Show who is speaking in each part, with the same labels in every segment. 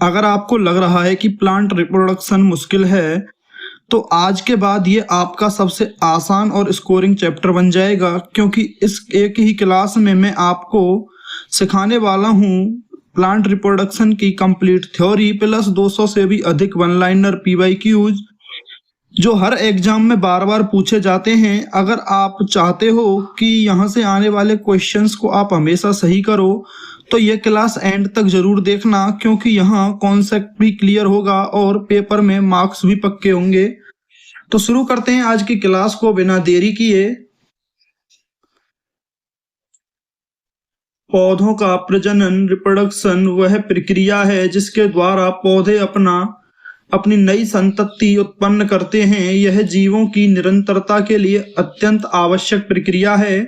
Speaker 1: अगर आपको लग रहा है कि प्लांट रिप्रोडक्शन मुश्किल है, तो आज के बाद ये आपका सबसे आसान और स्कोरिंग चैप्टर बन जाएगा, क्योंकि इस एक ही क्लास में मैं आपको सिखाने वाला हूँ प्लांट रिप्रोडक्शन की कंप्लीट थ्योरी प्लस 200 से भी अधिक वन लाइनर PYQs जो हर एग्जाम में बार बार पूछे जाते हैं। अगर आप चाहते हो कि यहाँ से आने वाले क्वेश्चंस को आप हमेशा सही करो, तो ये क्लास एंड तक जरूर देखना, क्योंकि यहाँ कॉन्सेप्ट भी क्लियर होगा और पेपर में मार्क्स भी पक्के होंगे। तो शुरू करते हैं आज की क्लास को बिना देरी किए। पौधों का प्रजनन रिप्रोडक्शन वह प्रक्रिया है जिसके द्वारा पौधे अपनी नई संतति उत्पन्न करते हैं। यह जीवों की निरंतरता के लिए अत्यंत आवश्यक प्रक्रिया है।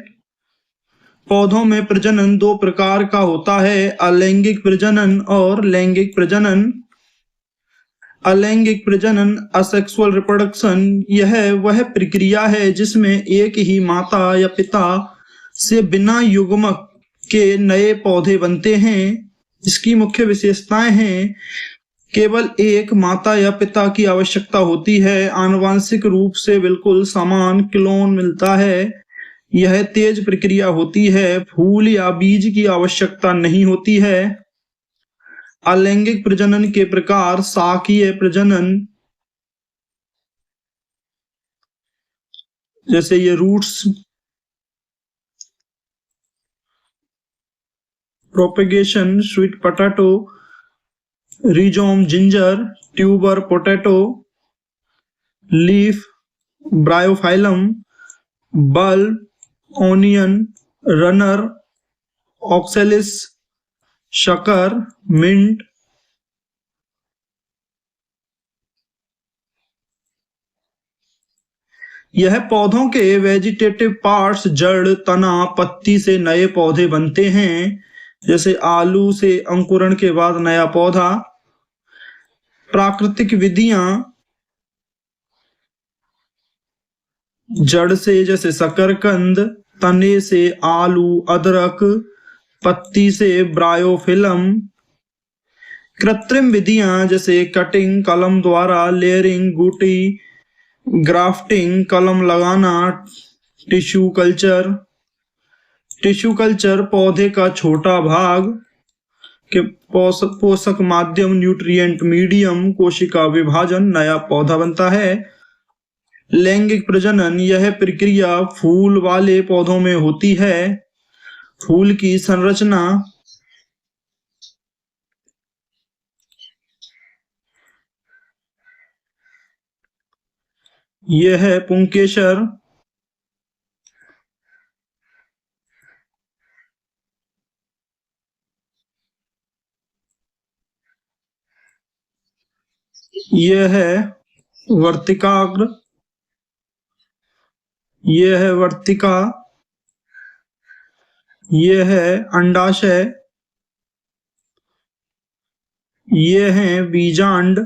Speaker 1: पौधों में प्रजनन दो प्रकार का होता है, अलैंगिक प्रजनन और लैंगिक प्रजनन। अलैंगिक प्रजनन असेक्सुअल रिप्रोडक्शन यह वह प्रक्रिया है जिसमें एक ही माता या पिता से बिना युग्मक के नए पौधे बनते हैं। इसकी मुख्य विशेषताएं हैं, केवल एक माता या पिता की आवश्यकता होती है, आनुवंशिक रूप से बिल्कुल समान क्लोन मिलता है, यह तेज प्रक्रिया होती है, फूल या बीज की आवश्यकता नहीं होती है। अलैंगिक प्रजनन के प्रकार शाकीय प्रजनन, जैसे ये roots propagation, sweet potato, rhizome ginger, tuber potato, leaf bryophyllum, bulb, onion, runner, oxalis, sucker, mint. यह पौधों के वेजिटेटिव पार्ट्स, जड़, तना, पत्ती से नए पौधे बनते हैं, जैसे आलू से अंकुरण के बाद नया पौधा। प्राकृतिक विधियां, जड़ से जैसे शकरकंद, तने से आलू, अदरक, पत्ती से ब्रायोफिलम। कृत्रिम विधियां जैसे कटिंग, कलम द्वारा, लेयरिंग, बूटी, ग्राफ्टिंग, कलम लगाना, टिश्यू कल्चर। टिश्यू कल्चर पौधे का छोटा भाग के पोषक माध्यम, न्यूट्रिएंट मीडियम, कोशिका विभाजन, नया पौधा बनता है। लैंगिक प्रजनन यह प्रक्रिया फूल वाले पौधों में होती है। फूल की संरचना यह है पुंकेसर, यह है वर्तिकाग्र, यह है वर्तिका, यह है अंडाशय, ये है बीजांड,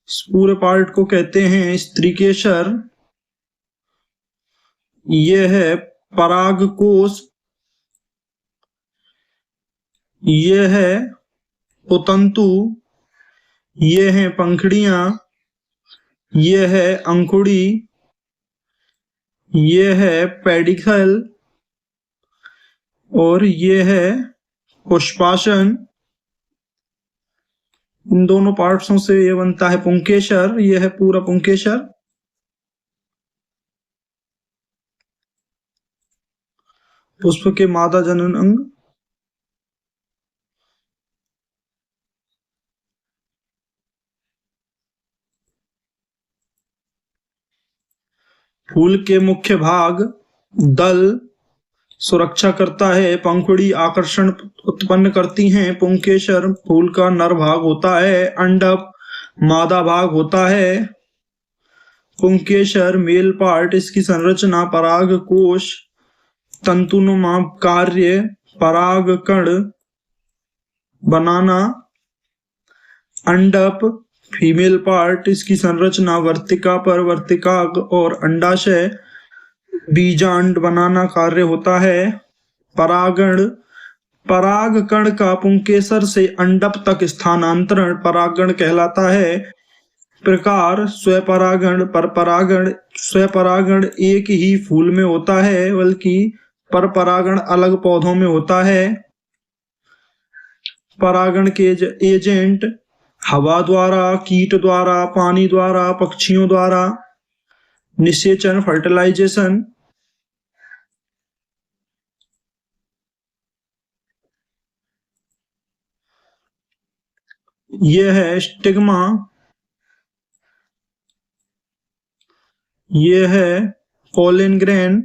Speaker 1: इस पूरे पार्ट को कहते हैं स्त्रीकेसर। यह है परागकोश, यह है पुतंतु, ये है पंखुड़ियां, यह है अंकुड़ी, यह है पेडिकल और यह है पुष्पासन। इन दोनों पार्ट्सों से ये बनता है पुंकेसर। यह है पूरा पुंकेसर। पुष्प के मादा जनन अंग, फूल के मुख्य भाग, दल सुरक्षा करता है, पंखुड़ी आकर्षण उत्पन्न करती हैं, पुंकेसर फूल का नर भाग होता है, अंडक मादा भाग होता है। पुंकेसर मेल पार्ट, इसकी संरचना परागकोश, तंतुनुमा कार्य, परागकण बनाना। अंडक फीमेल पार्ट, इसकी संरचना वर्तिका पर वर्तिकाग्र और अंडाशय, बीजांड बनाना कार्य होता है। परागण परागकण का पुंकेसर से अंडप तक स्थानांतरण परागण कहलाता है। प्रकार स्वपरागण, परपरागण। स्वपरागण एक ही फूल में होता है, बल्कि परपरागण अलग पौधों में होता है। परागण के एजेंट हवा द्वारा, कीट द्वारा, पानी द्वारा, पक्षियों द्वारा। निषेचन, फर्टिलाइजेशन। यह है स्टिग्मा, यह है पोलन ग्रेन,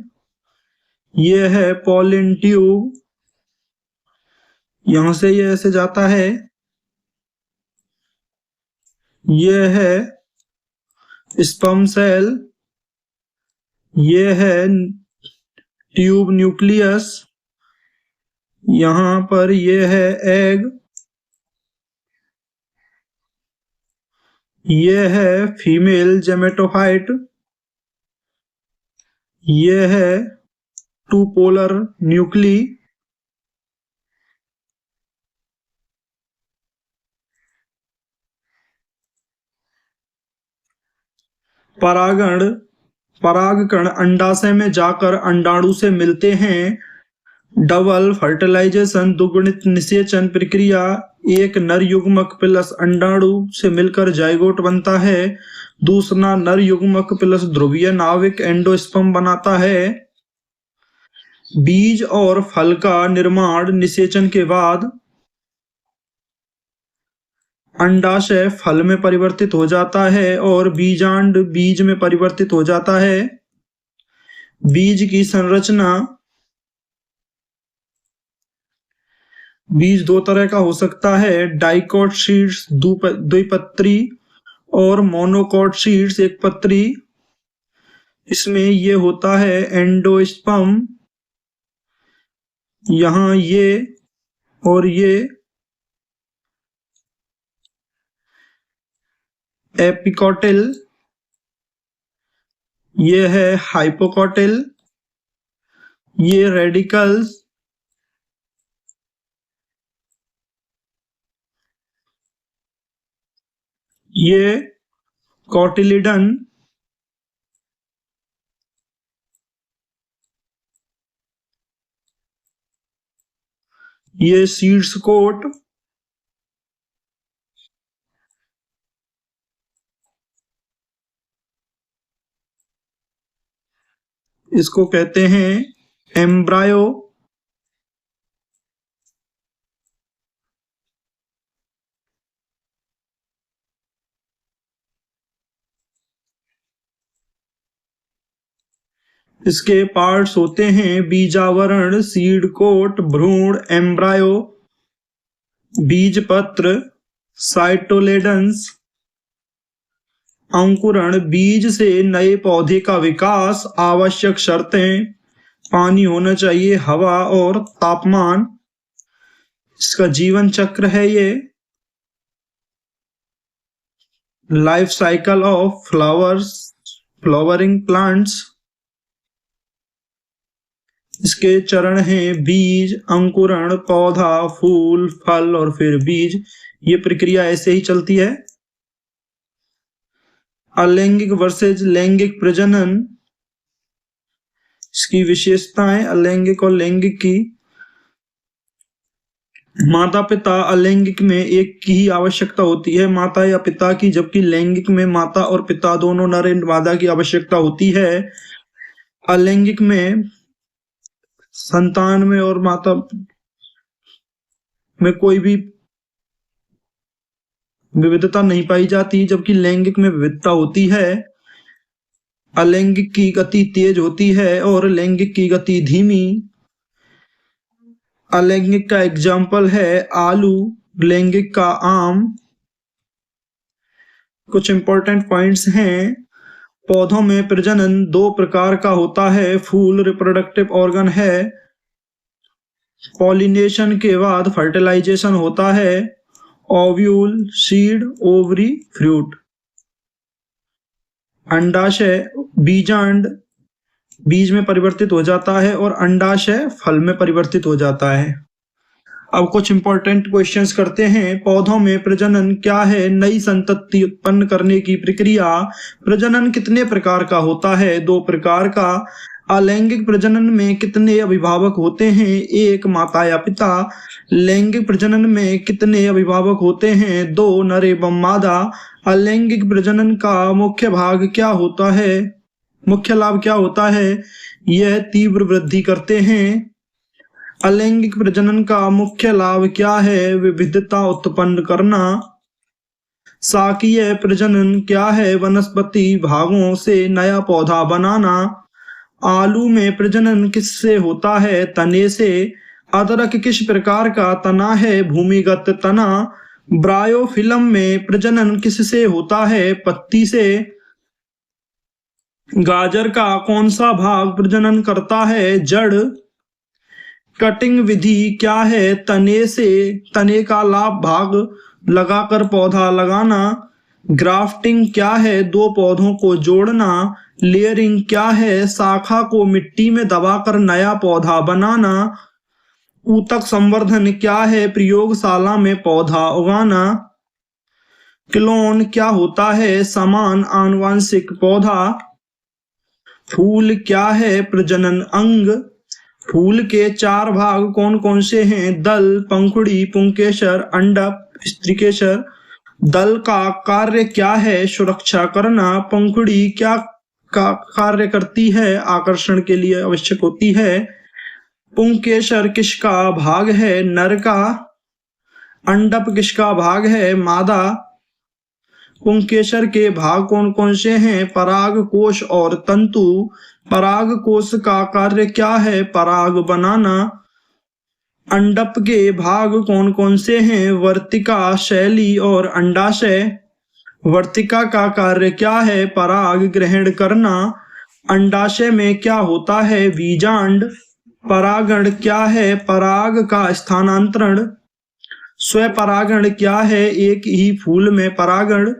Speaker 1: यह है पोलन ट्यूब, यहां से यह ऐसे जाता है। यह है स्पर्म सेल, यह है ट्यूब न्यूक्लियस, यहां पर यह है एग, यह है फीमेल जेमेटोफाइट, यह है टू पोलर न्यूक्ली। परागण, परागकण अंडाशय में जाकर अंडाणु से मिलते हैं। डबल फर्टिलाइजेशन, दुगुणित निषेचन प्रक्रिया। एक नर युग्मक प्लस अंडाणु से मिलकर जाइगोट बनता है, दूसरा नर युग्मक प्लस ध्रुवीय नाभिक एंडोस्पर्म बनाता है। बीज और फल का निर्माण निषेचन के बाद अंडाशय फल में परिवर्तित हो जाता है और बीजांड बीज में परिवर्तित हो जाता है। बीज की संरचना, बीज दो तरह का हो सकता है, डाइकोट शीट्स द्विपत्री और मोनोकोट शीट्स एक पत्री। इसमें ये होता है एंडोस्पर्म, यहां ये और ये एपिकोटिल, ये है हाइपोकोटिल, ये रेडिकल्स, ये कोटिलिडन, ये सीड्स कोट, इसको कहते हैं एम्ब्रायो। इसके पार्ट्स होते हैं बीजावरण, सीड कोट, भ्रूण, एम्ब्रायो, बीजपत्र, साइटोलेडन्स। अंकुरण, बीज से नए पौधे का विकास। आवश्यक शर्तें, पानी होना चाहिए, हवा और तापमान। इसका जीवन चक्र है ये। Life cycle of flowers, flowering plants. इसके चरण हैं बीज, अंकुरण, पौधा, फूल, फल और फिर बीज। ये प्रक्रिया ऐसे ही चलती है। अलैंगिक वर्सेज लैंगिक प्रजनन, इसकी विशेषताएं अलैंगिक और लैंगिक की। माता पिता अलैंगिक में एक की ही आवश्यकता होती है, माता या पिता की, जबकि लैंगिक में माता और पिता दोनों नर एवं मादा की आवश्यकता होती है। अलैंगिक में संतान में और माता में कोई भी विविधता नहीं पाई जाती, जबकि लैंगिक में विविधता होती है। अलैंगिक की गति तेज होती है और लैंगिक की गति धीमी। अलैंगिक का एग्जाम्पल है आलू, लैंगिक का आम। कुछ इंपॉर्टेंट पॉइंट्स हैं। पौधों में प्रजनन दो प्रकार का होता है। फूल रिप्रोडक्टिव ऑर्गन है। पॉलिनेशन के बाद फर्टिलाइजेशन होता है। Ovule, seed, ovary, fruit. अंडाशय, बीजांड बीज में परिवर्तित हो जाता है और अंडाशय फल में परिवर्तित हो जाता है। अब कुछ इंपॉर्टेंट क्वेश्चंस करते हैं। पौधों में प्रजनन क्या है? नई संतति उत्पन्न करने की प्रक्रिया। प्रजनन कितने प्रकार का होता है? 2 प्रकार का। अलैंगिक प्रजनन में कितने अभिभावक होते हैं? 1 माता या पिता। लैंगिक प्रजनन में कितने अभिभावक होते हैं? 2 नर एवं मादा। अलैंगिक प्रजनन का मुख्य लाभ क्या होता है? यह तीव्र वृद्धि करते हैं। अलैंगिक प्रजनन का मुख्य लाभ क्या है? विविधता उत्पन्न करना। शाकीय प्रजनन क्या है? वनस्पति भागों से नया पौधा बनाना। आलू में प्रजनन किससे होता है? तने से। अदरक किस प्रकार का तना है? भूमिगत तना। ब्रायोफिलम में प्रजनन किससे होता है? पत्ती से। गाजर का कौन सा भाग प्रजनन करता है? जड़। कटिंग विधि क्या है? तने का लाभ भाग लगाकर पौधा लगाना। ग्राफ्टिंग क्या है? 2 पौधों को जोड़ना। लेयरिंग क्या है? शाखा को मिट्टी में दबाकर नया पौधा बनाना। ऊतक संवर्धन क्या है? प्रयोगशाला में पौधा उगाना। क्लोन क्या होता है? समान आनुवंशिक पौधा। फूल क्या है? प्रजनन अंग। फूल के 4 भाग कौन कौन से हैं? दल, पंखुड़ी, पुंकेसर, अंडक, स्त्रीकेसर। दल का कार्य क्या है? सुरक्षा करना। पंखुड़ी क्या का कार्य करती है? आकर्षण के लिए आवश्यक होती है। पुंकेसर किसका भाग है? नर का। अंडक किसका भाग है? मादा। पुंकेसर के भाग कौन कौन से हैं? पराग कोश और तंतु। पराग कोश का कार्य क्या है? पराग बनाना। अंडक के भाग कौन कौन से हैं? वर्तिका, शैली और अंडाशय। वर्तिका का कार्य क्या है? पराग ग्रहण करना। अंडाशय में क्या होता है? बीजांड। परागण क्या है? पराग का स्थानांतरण। स्वपरागण क्या है? एक ही फूल में परागण।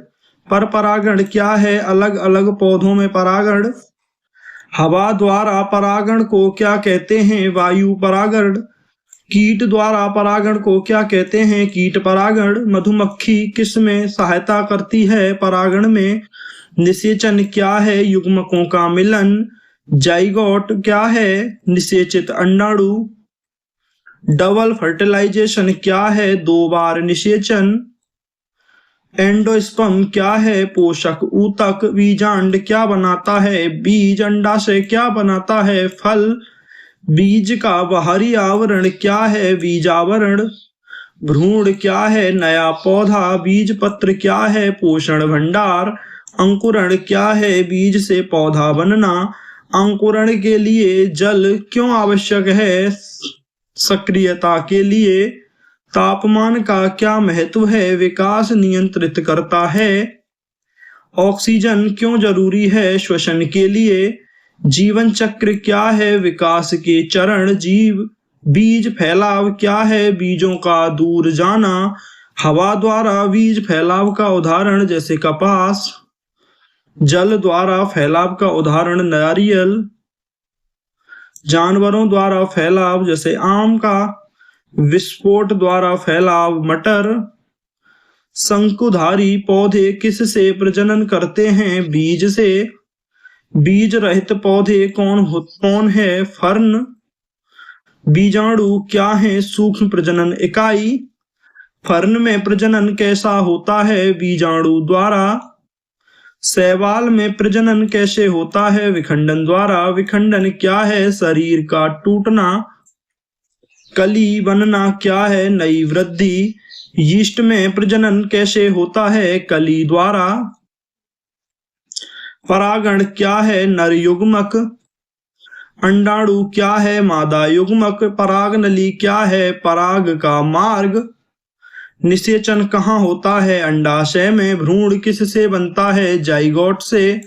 Speaker 1: परपरागण क्या है? अलग अलग पौधों में परागण। हवा द्वारा परागण को क्या कहते हैं? वायु परागण। कीट द्वारा परागण को क्या कहते हैं? कीट परागण। मधुमक्खी किस में सहायता करती है? परागण में। निषेचन क्या है? युग्मकों का मिलन। जाइगोट क्या है? निषेचित अंडाणु। डबल फर्टिलाइजेशन क्या है? 2 बार निषेचन। एंडोस्पर्म क्या है? पोषक ऊतक। बीजांड क्या बनाता है? बीज। अंडाशय क्या बनाता है? फल। बीज का बाहरी आवरण क्या है? बीजावरण। भ्रूण क्या है? नया पौधा। बीज पत्र क्या है? पोषण भंडार। अंकुरण क्या है? बीज से पौधा बनना। अंकुरण के लिए जल क्यों आवश्यक है? सक्रियता के लिए। तापमान का क्या महत्व है? विकास नियंत्रित करता है। ऑक्सीजन क्यों जरूरी है? श्वसन के लिए। जीवन चक्र क्या है? विकास के चरण। बीज फैलाव क्या है? बीजों का दूर जाना। हवा द्वारा बीज फैलाव का उदाहरण जैसे कपास। जल द्वारा फैलाव का उदाहरण नारियल। जानवरों द्वारा फैलाव जैसे आम का। विस्फोट द्वारा फैलाव मटर। शंकुधारी पौधे किससे प्रजनन करते हैं? बीज से। बीज रहित पौधे कौन है? फर्न। बीजाणु क्या है? सूक्ष्म प्रजनन इकाई। फर्न में प्रजनन कैसा होता है? बीजाणु द्वारा। शैवाल में प्रजनन कैसे होता है? विखंडन द्वारा। विखंडन क्या है? शरीर का टूटना। कली बनना क्या है? नई वृद्धि। यीस्ट में प्रजनन कैसे होता है? कली द्वारा। परागण क्या है? नर युग्मक। अंडाणु क्या है? मादा युग्मक। परागनली क्या है? पराग का मार्ग। निषेचन कहाँ होता है? अंडाशय में। भ्रूण किससे बनता है? जाइगोट से।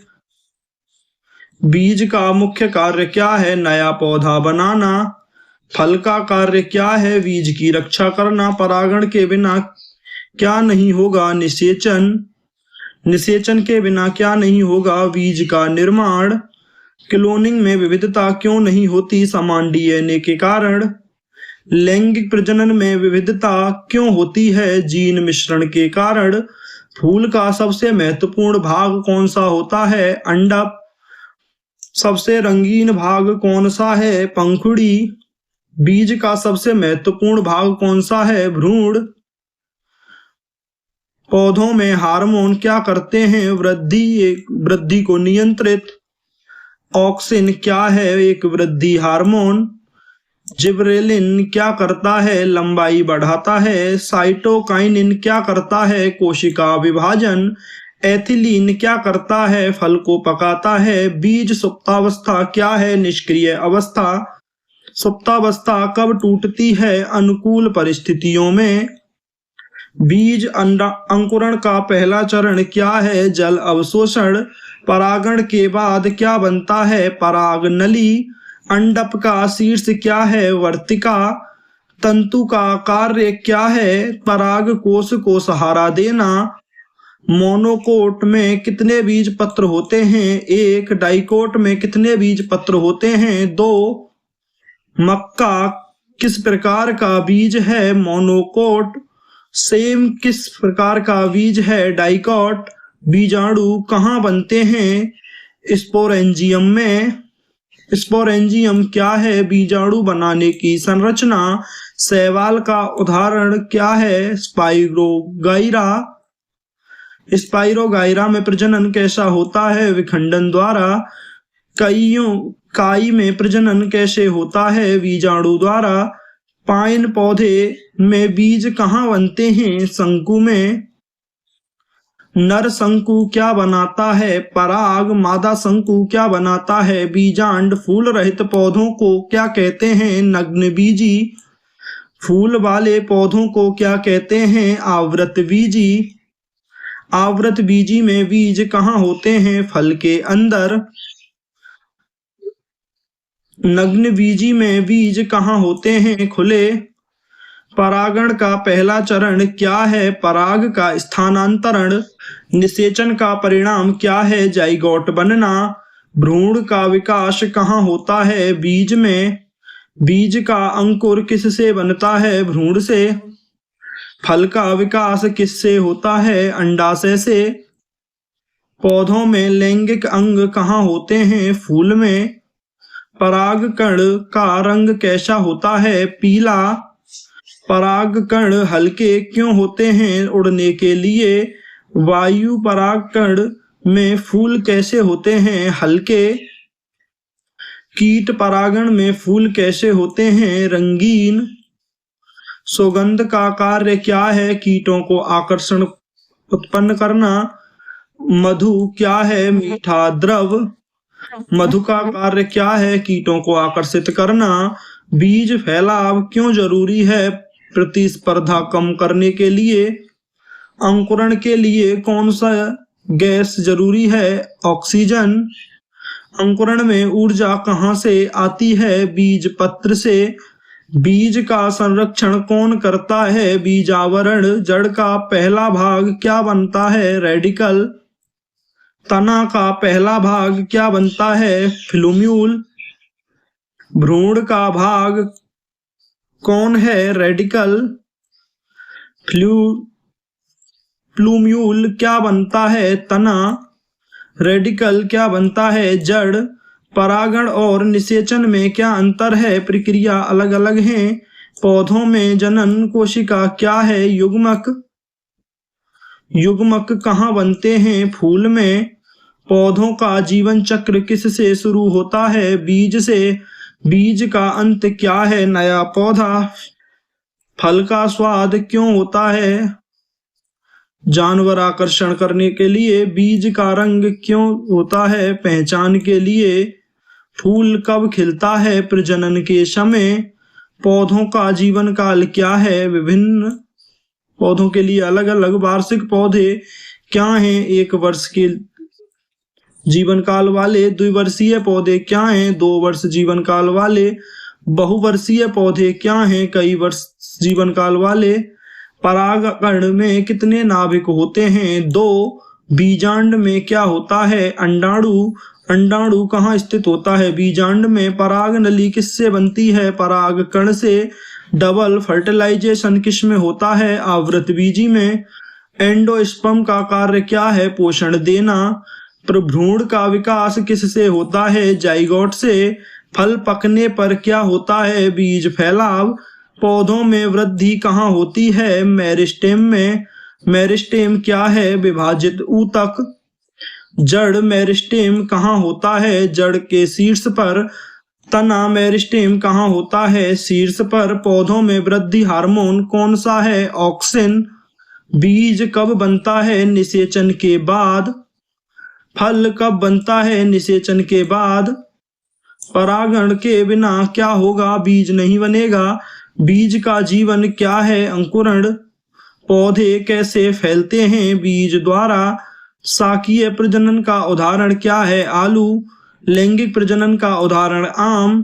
Speaker 1: बीज का मुख्य कार्य क्या है? नया पौधा बनाना। फल का कार्य क्या है? बीज की रक्षा करना। परागण के बिना क्या नहीं होगा? निषेचन। निषेचन के बिना क्या नहीं होगा? बीज का निर्माण। क्लोनिंग में विविधता क्यों नहीं होती? समान डीएनए के कारण। लैंगिक प्रजनन में विविधता क्यों होती है? जीन मिश्रण के कारण। फूल का सबसे महत्वपूर्ण भाग कौन सा होता है? अंडक। सबसे रंगीन भाग कौन सा है? पंखुड़ी। बीज का सबसे महत्वपूर्ण भाग कौन सा है? भ्रूण। पौधों में हार्मोन क्या करते हैं? वृद्धि को नियंत्रित। ऑक्सिन क्या है? एक वृद्धि हार्मोन। जिबरेलिन क्या करता है? लंबाई बढ़ाता है। साइटोकाइनिन क्या करता है? कोशिका विभाजन। एथिलीन क्या करता है? फल को पकाता है। बीज सुप्तावस्था क्या है? निष्क्रिय अवस्था। सुप्तावस्था कब टूटती है? अनुकूल परिस्थितियों में। बीज अंकुरण का पहला चरण क्या है? जल अवशोषण। परागण के बाद क्या बनता है? पराग नली। अंडप का शीर्ष क्या है? वर्तिका। तंतु का कार्य क्या है? पराग कोश को सहारा देना। मोनोकोट में कितने बीज पत्र होते हैं? 1। डाइकोट में कितने बीज पत्र होते हैं? 2। मक्का किस प्रकार का बीज है? मोनोकोट। सेम किस प्रकार का बीज है? डाइकोट। बीजाणु कहाँ बनते हैं? स्पोरेंजियम में। स्पोरेंजियम क्या है? बीजाणु बनाने की संरचना। शैवाल का उदाहरण क्या है? स्पाइरोगाइरा। स्पाइरोगाइरा में प्रजनन कैसा होता है? विखंडन द्वारा। काई में प्रजनन कैसे होता है? बीजाणु द्वारा। पाइन पौधे में बीज कहाँ बनते हैं? शंकु में। नर शंकु क्या बनाता है? पराग। मादा शंकु क्या बनाता है? बीजांड। फूल रहित पौधों को क्या कहते हैं? नग्नबीजी। फूल वाले पौधों को क्या कहते हैं? आवृतबीजी। आवृतबीजी में बीज कहाँ होते हैं? फल के अंदर। नग्नबीजी में बीज कहाँ होते हैं? खुले। परागण का पहला चरण क्या है? पराग का स्थानांतरण। निषेचन का परिणाम क्या है? जाइगोट बनना। भ्रूण का विकास कहाँ होता है? बीज में। बीज का अंकुर किससे बनता है? भ्रूण से। फल का विकास किससे होता है? अंडाशय से। पौधों में लैंगिक अंग कहाँ होते हैं? फूल में। परागकण का रंग कैसा होता है? पीला। परागकण हल्के क्यों होते हैं? उड़ने के लिए। वायु परागकण में फूल कैसे होते हैं? हल्के। कीट परागण में फूल कैसे होते हैं? रंगीन। सुगंध का कार्य क्या है? कीटों को आकर्षण उत्पन्न करना। मधु क्या है? मीठा द्रव। मधु का कार्य क्या है? कीटों को आकर्षित करना। बीज फैलाव क्यों जरूरी है? प्रतिस्पर्धा कम करने के लिए। अंकुरण के लिए कौन सा गैस जरूरी है? ऑक्सीजन। अंकुरण में ऊर्जा कहाँ से आती है? बीज पत्र से। बीज का संरक्षण कौन करता है? बीजावरण। जड़ का पहला भाग क्या बनता है? रेडिकल। तना का पहला भाग क्या बनता है? फ्लूम्यूल। भ्रूण का भाग कौन है? रेडिकल। प्लूम्यूल क्या बनता है? तना। रेडिकल क्या बनता है? जड़। परागण और निषेचन में क्या अंतर है? प्रक्रिया अलग अलग हैं। पौधों में जनन कोशिका क्या है? युग्मक। युग्मक कहाँ बनते हैं? फूल में। पौधों का जीवन चक्र किससे शुरू होता है? बीज से। बीज का अंत क्या है? नया पौधा। फल का स्वाद क्यों होता है? जानवर आकर्षण करने के लिए। बीज का रंग क्यों होता है? पहचान के लिए। फूल कब खिलता है? प्रजनन के समय। पौधों का जीवन काल क्या है? विभिन्न पौधों के लिए अलग अलग। वार्षिक पौधे क्या हैं? 1 वर्ष के जीवन काल वाले। द्विवर्षीय पौधे क्या हैं? 2 वर्ष जीवन काल वाले। बहुवर्षीय पौधे क्या हैं? कई वर्ष जीवन काल वाले। परागकण में कितने नाभिक होते हैं? 2। बीजांड में क्या होता है? अंडाणु। अंडाणु कहाँ स्थित होता है? बीजांड में। पराग नली किससे बनती है? परागकण से। डबल फर्टिलाइजेशन किस में होता है? आवृतबीजी में। एंडोस्पर्म का कार्य क्या है? पोषण देना। भ्रूण का विकास किससे होता है? जाइगोट से। फल पकने पर क्या होता है? बीज फैलाव। पौधों में वृद्धि कहाँ होती है? मेरिस्टेम में। मेरिस्टेम क्या है? विभाजित ऊतक। जड़ मेरिस्टेम कहाँ होता है? जड़ के शीर्ष पर। तना मेरिस्टेम कहाँ होता है? शीर्ष पर। पौधों में वृद्धि हार्मोन कौन सा है? ऑक्सिन। बीज कब बनता है? निषेचन के बाद। फल कब बनता है? निषेचन के बाद। परागण के बिना क्या होगा? बीज नहीं बनेगा। बीज का जीवन क्या है? अंकुरण। पौधे कैसे फैलते हैं? बीज द्वारा। शाकीय प्रजनन का उदाहरण क्या है? आलू। लैंगिक प्रजनन का उदाहरण आम।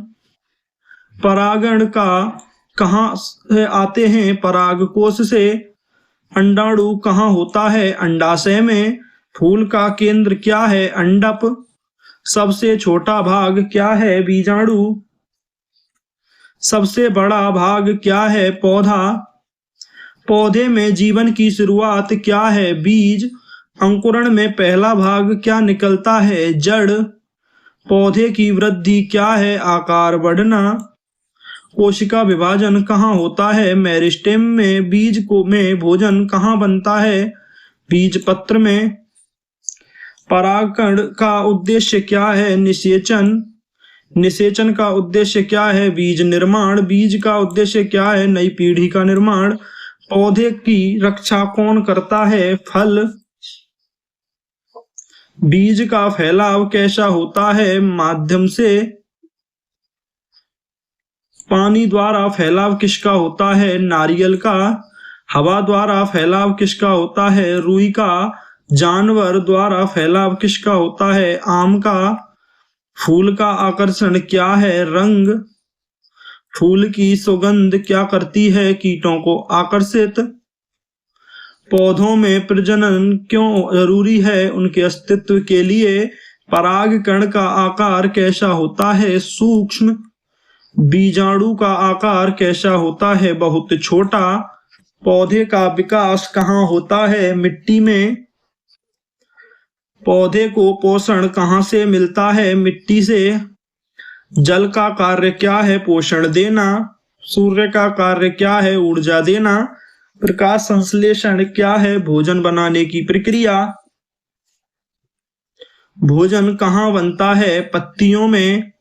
Speaker 1: परागण का कहाँ से आते हैं? परागकोश से। अंडाणु कहाँ होता है? अंडाशय में। फूल का केंद्र क्या है? अंडप। सबसे छोटा भाग क्या है? बीजाणु। सबसे बड़ा भाग क्या है? पौधा। पौधे में जीवन की शुरुआत क्या है? बीज। अंकुरण में पहला भाग क्या निकलता है? जड़। पौधे की वृद्धि क्या है? आकार बढ़ना। कोशिका विभाजन कहाँ होता है? मेरिस्टेम में। बीज को में भोजन कहाँ बनता है? बीज पत्र में। परागण का उद्देश्य क्या है? निषेचन। निषेचन का उद्देश्य क्या है? बीज निर्माण। बीज का उद्देश्य क्या है? नई पीढ़ी का निर्माण। पौधे की रक्षा कौन करता है? फल। बीज का फैलाव कैसा होता है? माध्यम से। पानी द्वारा फैलाव किसका होता है? नारियल का। हवा द्वारा फैलाव किसका होता है? रुई का। जानवर द्वारा फैलाव किसका होता है? आम का। फूल का आकर्षण क्या है? रंग। फूल की सुगंध क्या करती है? कीटों को आकर्षित। पौधों में प्रजनन क्यों जरूरी है? उनके अस्तित्व के लिए। परागकण का आकार कैसा होता है? सूक्ष्म। बीजाणु का आकार कैसा होता है? बहुत छोटा। पौधे का विकास कहाँ होता है? मिट्टी में। पौधे को पोषण कहाँ से मिलता है? मिट्टी से। जल का कार्य क्या है? पोषण देना। सूर्य का कार्य क्या है? ऊर्जा देना। प्रकाश संश्लेषण क्या है? भोजन बनाने की प्रक्रिया। भोजन कहाँ बनता है? पत्तियों में।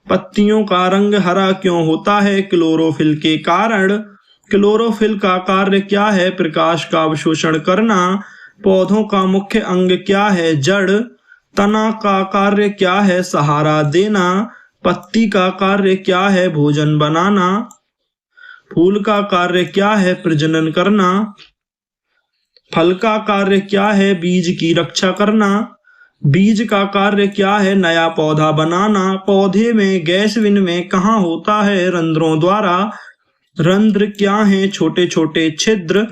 Speaker 1: पत्तियों का रंग हरा क्यों होता है? क्लोरोफिल के कारण। क्लोरोफिल का कार्य क्या है? प्रकाश का अवशोषण करना। पौधों का मुख्य अंग क्या है? जड़। तना का कार्य क्या है? सहारा देना। पत्ती का कार्य क्या है? भोजन बनाना। फूल का कार्य क्या है? प्रजनन करना। फल का कार्य क्या है? बीज की रक्षा करना। बीज का कार्य क्या है? नया पौधा बनाना। पौधे में गैस विनिमय कहाँ होता है? रंध्रों द्वारा। रंध्र क्या है? छोटे छोटे छिद्र।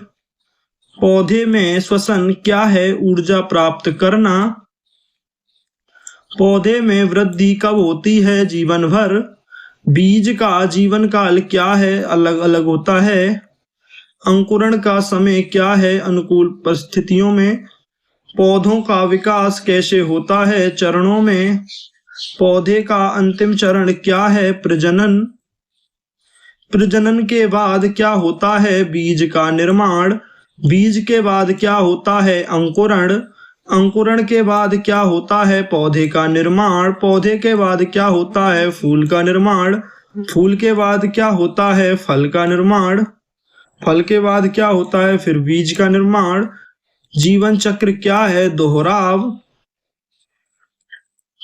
Speaker 1: पौधे में श्वसन क्या है? ऊर्जा प्राप्त करना। पौधे में वृद्धि कब होती है? जीवन भर। बीज का जीवन काल क्या है? अलग अलग होता है। अंकुरण का समय क्या है? अनुकूल परिस्थितियों में। पौधों का विकास कैसे होता है? चरणों में। पौधे का अंतिम चरण क्या है? प्रजनन। प्रजनन के बाद क्या होता है? बीज का निर्माण। बीज के बाद क्या होता है? अंकुरण। अंकुरण के बाद क्या होता है? पौधे का निर्माण। पौधे के बाद क्या होता है? फूल का निर्माण। फूल के बाद क्या होता है? फल का निर्माण। फल के बाद क्या होता है? फिर बीज का निर्माण। जीवन चक्र क्या है? दोहराव।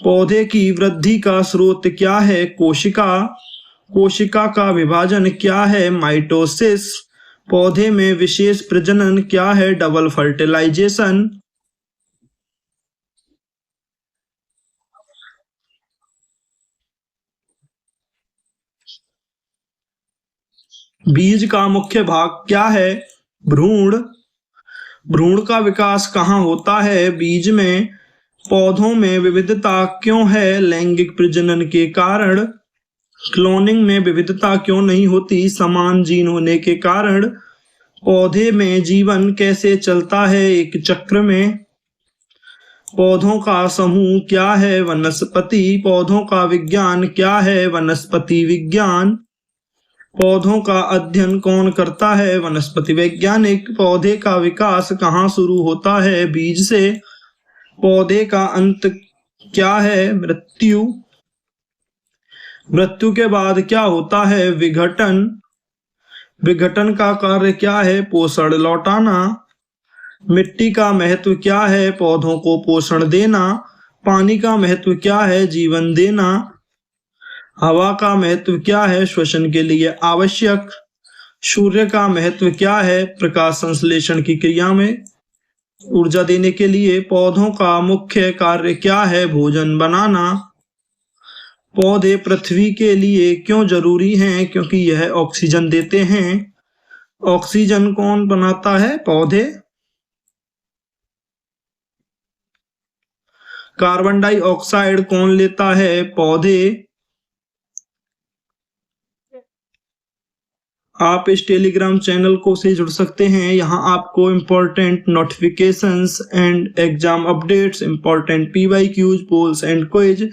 Speaker 1: पौधे की वृद्धि का स्रोत क्या है? कोशिका। कोशिका का विभाजन क्या है? माइटोसिस। पौधे में विशेष प्रजनन क्या है? Double fertilisation. बीज का मुख्य भाग क्या है? भ्रूण। भ्रूण का विकास कहाँ होता है? बीज में। पौधों में विविधता क्यों है? लैंगिक प्रजनन के कारण। क्लोनिंग में विविधता क्यों नहीं होती? समान जीन होने के कारण। पौधे में जीवन कैसे चलता है? एक चक्र में। पौधों का समूह क्या है? वनस्पति। पौधों का विज्ञान क्या है? वनस्पति विज्ञान। पौधों का अध्ययन कौन करता है? वनस्पति वैज्ञानिक। पौधे का विकास कहाँ शुरू होता है? बीज से। पौधे का अंत क्या है? मृत्यु। मृत्यु के बाद क्या होता है? विघटन। विघटन का कार्य क्या है? पोषण लौटाना। मिट्टी का महत्व क्या है? पौधों को पोषण देना। पानी का महत्व क्या है? जीवन देना। हवा का महत्व क्या है? श्वसन के लिए आवश्यक। सूर्य का महत्व क्या है? प्रकाश संश्लेषण की क्रिया में ऊर्जा देने के लिए। पौधों का मुख्य कार्य क्या है? भोजन बनाना। पौधे पृथ्वी के लिए क्यों जरूरी हैं? क्योंकि यह ऑक्सीजन देते हैं। ऑक्सीजन कौन बनाता है? पौधे। कार्बन डाइऑक्साइड कौन लेता है? पौधे। आप इस टेलीग्राम चैनल को से जुड़ सकते हैं। यहाँ आपको important notifications and exam updates, important PYQs, polls and quiz,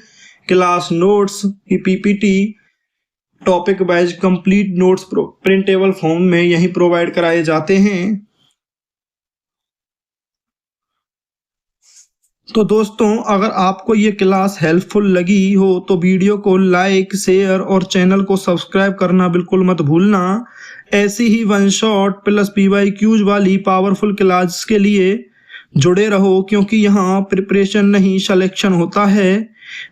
Speaker 1: class notes की PPT, topic wise complete notes printable form में यही प्रोवाइड कराए जाते हैं। तो दोस्तों, अगर आपको ये क्लास हेल्पफुल लगी हो तो वीडियो को लाइक, शेयर और चैनल को सब्सक्राइब करना बिल्कुल मत भूलना। ऐसी ही वन शॉट प्लस PYQs वाली पावरफुल क्लास के लिए जुड़े रहो, क्योंकि यहाँ प्रिपरेशन नहीं सिलेक्शन होता है।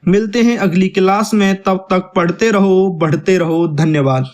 Speaker 1: मिलते हैं अगली क्लास में, तब तक पढ़ते रहो, बढ़ते रहो। धन्यवाद।